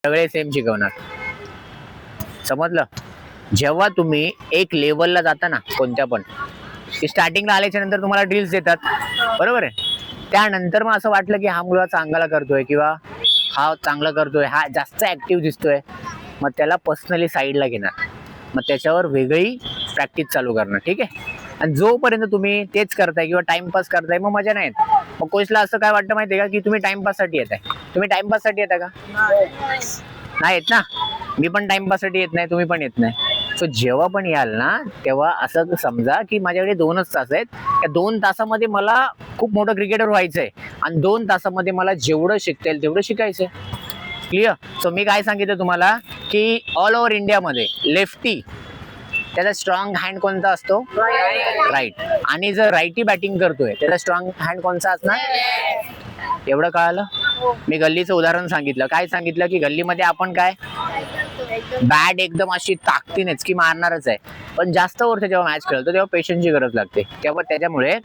सगळे सेम शिकवणार. समजलं? जेव्हा तुम्ही एक लेवलला जाता ना कोणत्या पण, की स्टार्टिंगला आल्याच्या नंतर तुम्हाला ड्रिल्स देतात, बरोबर आहे. त्यानंतर मग असं वाटलं की हा मुलगा चांगला करतोय किंवा हा चांगला करतोय, हा जास्त ऍक्टिव्ह दिसतोय, मग त्याला पर्सनली साईडला घेणार, मग त्याच्यावर वेगळी प्रॅक्टिस चालू करणार. ठीक आहे. आणि जोपर्यंत तुम्ही तेच करताय किंवा टाइमपास करताय मग मजा नाही येत. मग कोचला असं काय वाटतं माहितीये का की तुम्ही टाइमपास साठी येताय. तुम्ही टाइमपास साठी येता का? नाही येत ना. मी पण टाइमपास साठी येत नाही, तुम्ही पण येत नाही. सो जेव्हा पण याल ना तेव्हा असं समजा की माझ्याकडे 2च तास आहेत. त्या 2 तासामध्ये मला खूप मोठं क्रिकेटर व्हायचंय आणि 2 तासामध्ये मला जेवढं शिकता येईल तेवढं शिकायचंय. क्लिअर? सो मी काय सांगितलं तुम्हाला की ऑल ओव्हर इंडियामध्ये लेफ्टी त्याचा स्ट्रॉंग हँड कोणता असतो? राईट. आणि जर राईटी बॅटिंग करतोय त्याचा स्ट्रॉंग हँड कोणता असणार? एवढं कळालं? मी गल्लीचं उदाहरण सांगितलं. काय सांगितलं की गल्लीमध्ये आपण काय बॅट एकदम अशी ताकदीनेच की मारणारच आहे, पण जास्त ओव्हर जेव्हा मॅच खेळतो तेव्हा पेशन्सची गरज लागते. तेव्हा त्याच्यामुळे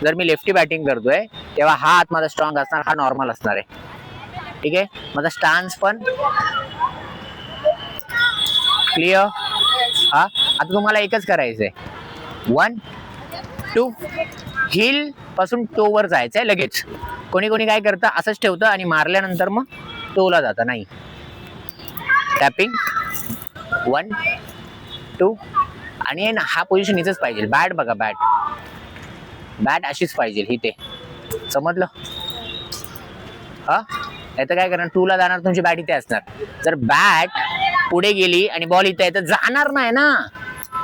जर मी लेफ्टी बॅटिंग करतोय तेव्हा हा हात माझा स्ट्रॉंग असणार, हा नॉर्मल असणार आहे. ठीक आहे. माझा स्टान्स पण क्लिअर. हा आता तुम्हाला एकच करायचंय, 1 2 हिल पासून टो वर जायचंय लगेच. कोणी कोणी काय करतं असंच ठेवतं आणि मारल्यानंतर मग टोला जातं. नाही, टॅपिंग 1 2 आणि हा पोझिशन इथेच पाहिजे. बॅट बघा, बॅट अशीच पाहिजे इथे. समजलं? हा नाही तर काय करणार, 2 ला जाणार तुमची बॅट इथे असणार. जर बॅट पुढे गेली आणि बॉल इथे आहे तर जाणार नाही ना.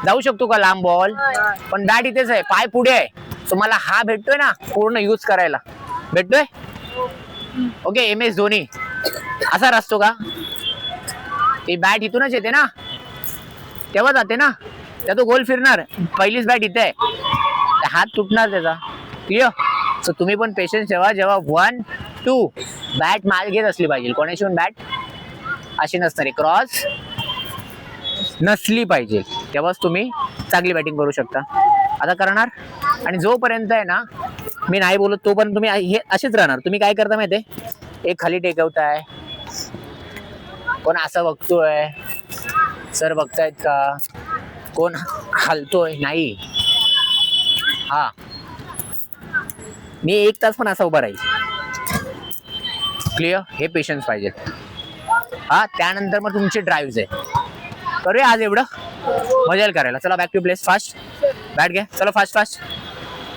जाऊ शकतो का लांब बॉल? पण बॅट इथेच आहे, पाय पुढे आहे. तुम्हाला हा भेटतोय ना पूर्ण यूज करायला, भेटतोय. ओके. MS धोनी असा असतो का? ती बॅट इथूनच येते ना, तेव्हा जाते ना, त्या तो गोल फिरणार. पहिलीच बॅट इथे आहे, हात तुटणार त्याचा. क्लिअर? सो तुम्ही पण पेशन्स ठेवा. जेव्हा 1 2 बॅट माल घेत असली पाहिजे. कोणाची पण बॅट अशी नसणारी, क्रॉस नसली पाहिजे, तेव्हाच तुम्ही चांगली बॅटिंग करू शकता. आता करणार. आणि जोपर्यंत आहे ना मी नाही बोलत तोपर्यंत तुम्ही हे असेच राहणार. तुम्ही काय करता माहितीये, एक खाली टेकवताय, कोण असं बघतोय, सर बघतायत का, कोण हलतोय, नाही. हा मी 1 तास पण असा उभा राहील. क्लिअर? हे पेशन्स पाहिजे. हा त्यानंतर मग तुमचे ड्राईव्ह आहे. करूया आज एवढं, मजा येईल करायला. चला back to place. Fast bat घ्या. चला फास्ट फास्ट.